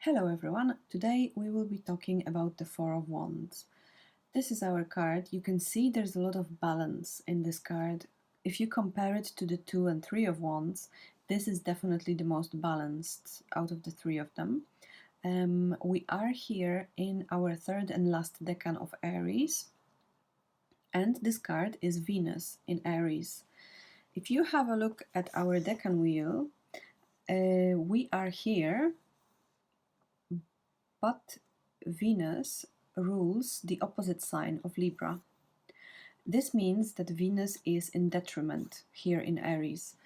Hello everyone, today we will be talking about the Four of Wands. This is our card. You can see there's a lot of balance in this card. If you compare it to the Two and Three of Wands, this is definitely the most balanced out of the three of them. We are here in our third and last decan of Aries, and this card is Venus in Aries. If you have a look at our decan wheel, we are here, but Venus rules the opposite sign of Libra. This means that Venus is in detriment here in Aries.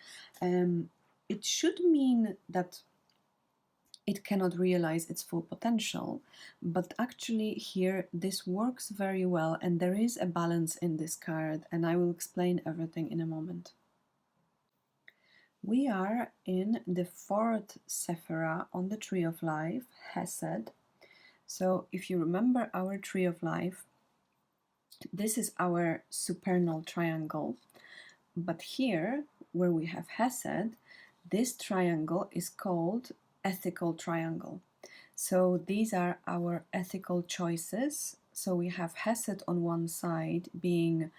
It should mean that it cannot realize its full potential, but actually here this works very well and there is a balance in this card, and I will explain everything in a moment. We are in the fourth Sephira on the Tree of Life, Hesed. So if you remember our Tree of Life, this is our supernal triangle, but here where we have Hesed, this triangle is called ethical triangle. So these are our ethical choices. So we have Hesed on one side being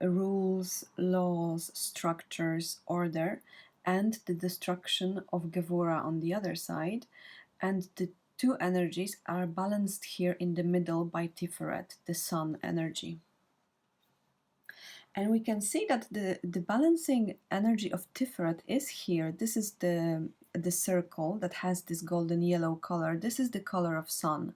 rules, laws, structures, order, and the destruction of Gevura on the other side, and the two energies are balanced here in the middle by Tiferet, the sun energy. And we can see that the balancing energy of Tiferet is here. This is the circle that has this golden yellow color. This is the color of sun.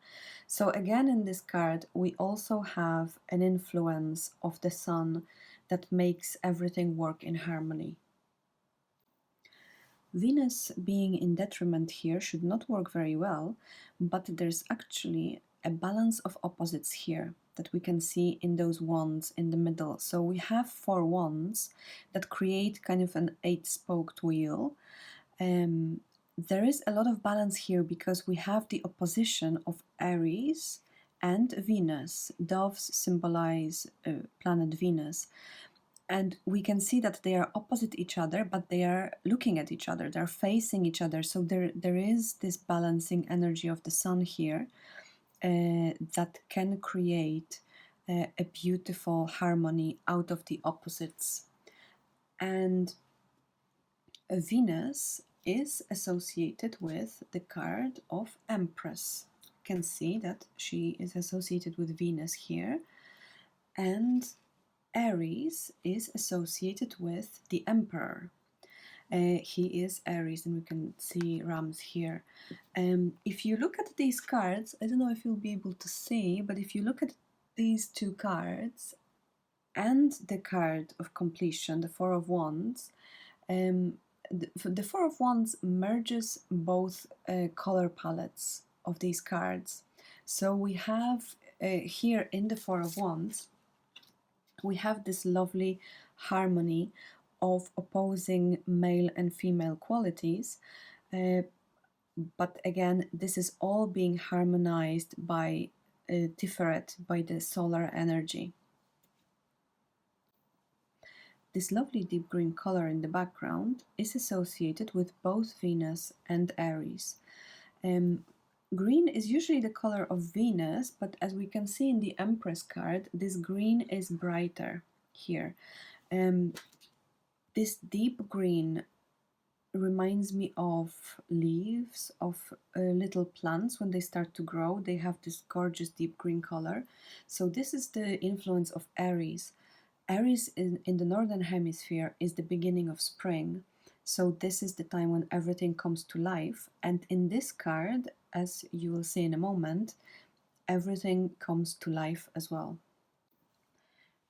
So again, in this card, we also have an influence of the sun that makes everything work in harmony. Venus being in detriment here should not work very well, but there's actually a balance of opposites here that we can see in those wands in the middle. So we have four wands that create kind of an eight-spoked wheel. There is a lot of balance here because we have the opposition of Aries and Venus. Doves symbolize planet Venus. And we can see that they are opposite each other, but they are looking at each other, they're facing each other. So there is this balancing energy of the sun here that can create a beautiful harmony out of the opposites. And Venus is associated with the card of Empress. You can see that she is associated with Venus here. And Aries is associated with the Emperor. He is Aries, and we can see Rams here. If you look at these cards, I don't know if you'll be able to see, but if you look at these two cards and the card of completion, the Four of Wands, the Four of Wands merges both color palettes of these cards. So we have here in the Four of Wands, we have this lovely harmony of opposing male and female qualities, but again, this is all being harmonized by Tiferet, by the solar energy. This lovely deep green color in the background is associated with both Venus and Aries. Green is usually the color of Venus, but as we can see in the Empress card, this green is brighter here. This deep green reminds me of leaves of little plants. When they start to grow, they have this gorgeous deep green color. So this is the influence of Aries. Aries in the northern hemisphere is the beginning of spring. So this is the time when everything comes to life. And in this card, as you will see in a moment, everything comes to life as well.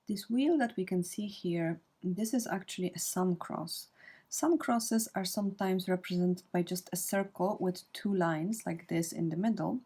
This wheel that we can see here, this is actually a sun cross. Sun crosses are sometimes represented by just a circle with two lines like this in the middle.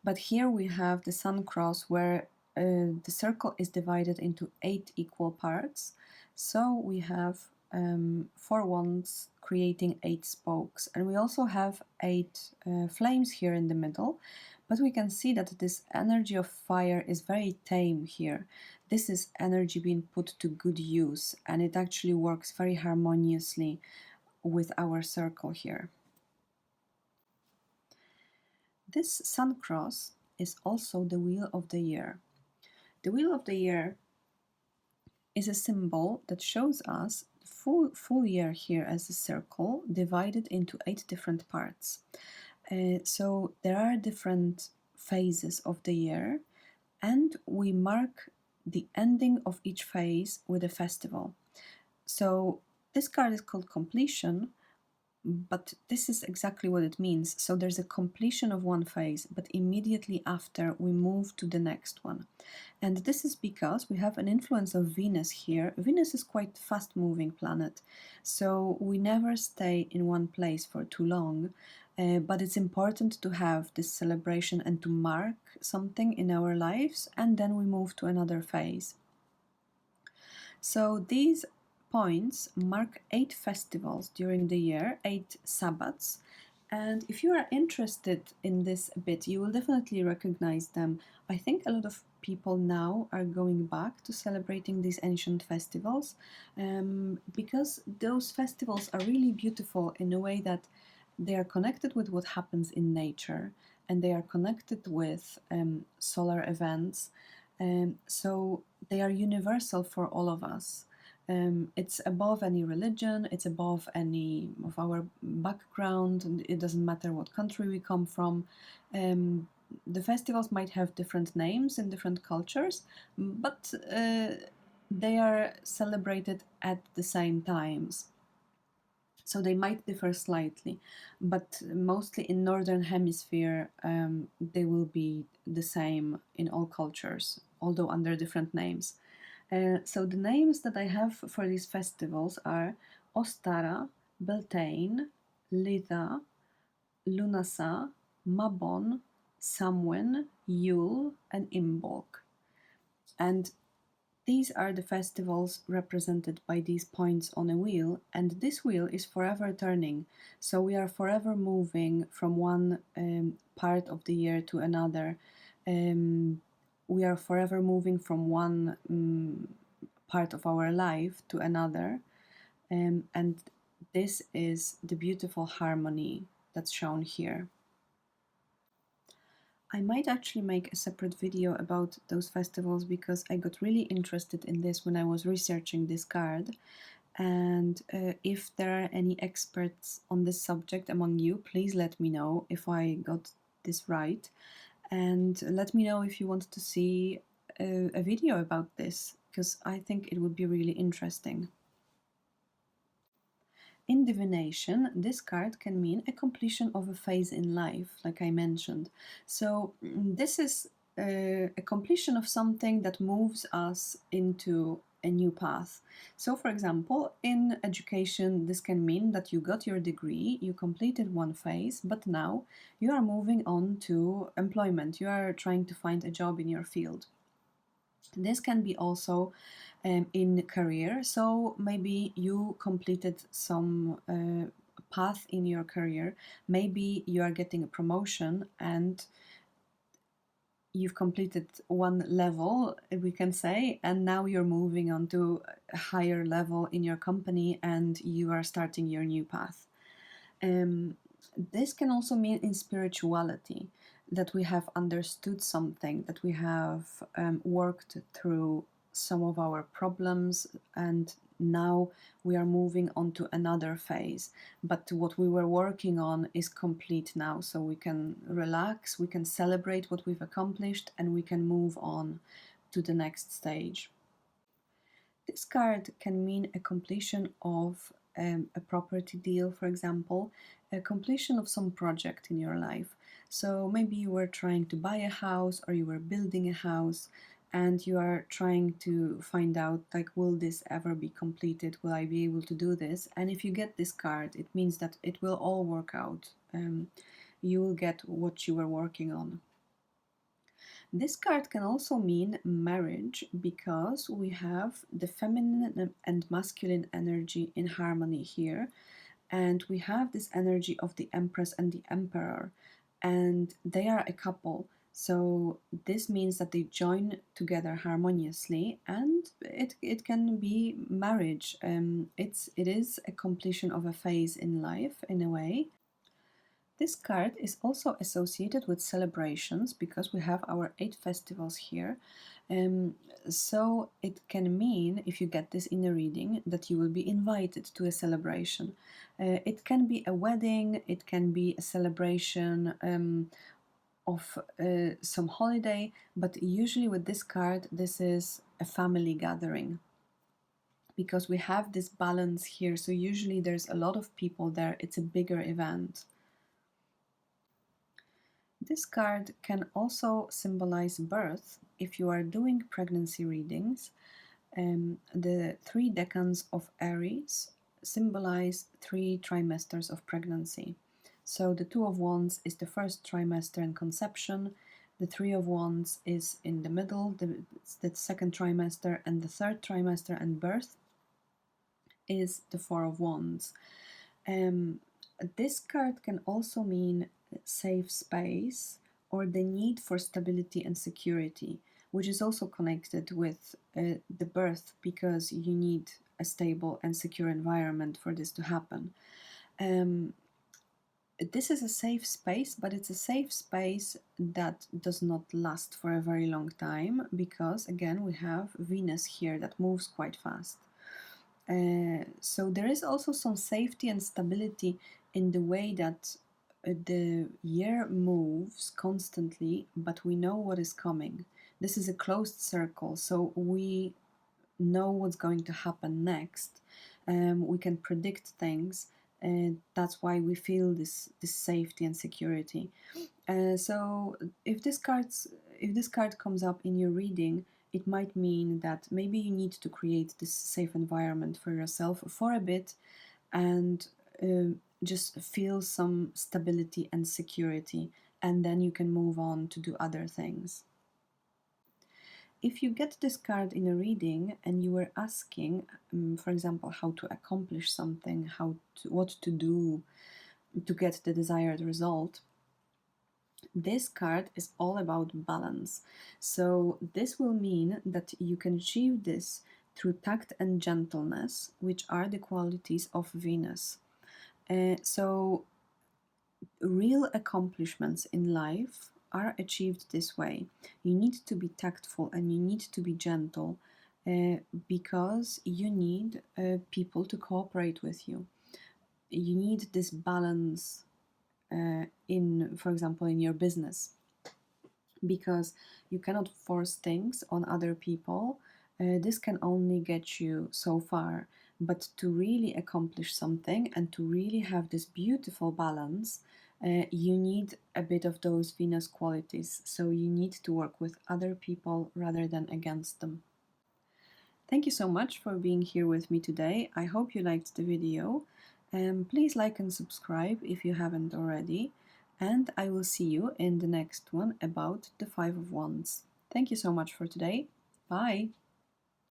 But here we have the sun cross where the circle is divided into 8 equal parts. So we have 4 wands creating 8 spokes, and we also have 8 flames here in the middle, but we can see that this energy of fire is very tame here. This is energy being put to good use, and it actually works very harmoniously with our circle here. This sun cross is also the wheel of the year. The wheel of the year is a symbol that shows us the full year here as a circle divided into 8 different parts. So there are different phases of the year, and we mark the ending of each phase with a festival. So this card is called completion, but this is exactly what it means. So there's a completion of one phase, but immediately after we move to the next one. And this is because we have an influence of Venus here. Venus is quite fast moving planet, so we never stay in one place for too long. But it's important to have this celebration and to mark something in our lives, and then we move to another phase. So these points mark 8 festivals during the year, 8 Sabbats. And if you are interested in this a bit, you will definitely recognize them. I think a lot of people now are going back to celebrating these ancient festivals because those festivals are really beautiful in a way that they are connected with what happens in nature and they are connected with solar events. So they are universal for all of us. It's above any religion, it's above any of our background, and it doesn't matter what country we come from. The festivals might have different names in different cultures, but they are celebrated at the same times. So they might differ slightly, but mostly in Northern Hemisphere, they will be the same in all cultures, although under different names. So the names that I have for these festivals are Ostara, Beltane, Litha, Lunasa, Mabon, Samhain, Yule, and Imbolc. And these are the festivals represented by these points on a wheel, and this wheel is forever turning. So we are forever moving from one part of the year to another. We are forever moving from one part of our life to another. And this is the beautiful harmony that's shown here. I might actually make a separate video about those festivals because I got really interested in this when I was researching this card. And if there are any experts on this subject among you, please let me know if I got this right. And let me know if you want to see a video about this, because I think it would be really interesting. In divination, this card can mean a completion of a phase in life, like I mentioned. So this is a completion of something that moves us into a new path. So for example, in education, this can mean that you got your degree, you completed one phase, but now you are moving on to employment. You are trying to find a job in your field. This can be also in career. So maybe you completed some path in your career. Maybe you are getting a promotion and you've completed one level, we can say, and now you're moving on to a higher level in your company and you are starting your new path. This can also mean in spirituality that we have understood something, that we have worked through some of our problems, and now we are moving on to another phase. But what we were working on is complete now, so we can relax, we can celebrate what we've accomplished, and we can move on to the next stage. This card can mean a completion of a property deal, for example, a completion of some project in your life. So maybe you were trying to buy a house or you were building a house and you are trying to find out, like, will this ever be completed? Will I be able to do this? And if you get this card, it means that it will all work out. You will get what you were working on. This card can also mean marriage because we have the feminine and masculine energy in harmony here. And we have this energy of the Empress and the Emperor, and they are a couple. So this means that they join together harmoniously, and it can be marriage. It is a completion of a phase in life in a way. This card is also associated with celebrations because we have our 8 festivals here. Um, so it can mean, if you get this in a reading, that you will be invited to a celebration. It can be a wedding, it can be a celebration of some holiday, but usually with this card, this is a family gathering because we have this balance here. So usually there's a lot of people there, it's a bigger event. This card can also symbolize birth if you are doing pregnancy readings. The 3 decans of Aries symbolize 3 trimesters of pregnancy. So the 2 of Wands is the first trimester and conception, the 3 of Wands is in the middle, the second trimester, and the third trimester and birth is the 4 of Wands. This card can also mean safe space or the need for stability and security, which is also connected with the birth because you need a stable and secure environment for this to happen. This is a safe space, but it's a safe space that does not last for a very long time because, again, we have Venus here that moves quite fast. So there is also some safety and stability in the way that the year moves constantly, but we know what is coming. This is a closed circle, so we know what's going to happen next. We can predict things, and that's why we feel this safety and security. So if this card comes up in your reading, it might mean that maybe you need to create this safe environment for yourself for a bit and just feel some stability and security, and then you can move on to do other things. If you get this card in a reading and you were asking, for example, how to accomplish something, what to do to get the desired result, this card is all about balance. So this will mean that you can achieve this through tact and gentleness, which are the qualities of Venus. So real accomplishments in life are achieved this way. You need to be tactful and you need to be gentle because you need people to cooperate with you. You need this balance in, for example, in your business, because you cannot force things on other people. This can only get you so far. But to really accomplish something and to really have this beautiful balance, you need a bit of those Venus qualities. So you need to work with other people rather than against them. Thank you so much for being here with me today. I hope you liked the video. Please like and subscribe if you haven't already. And I will see you in the next one about the 5 of Wands. Thank you so much for today. Bye!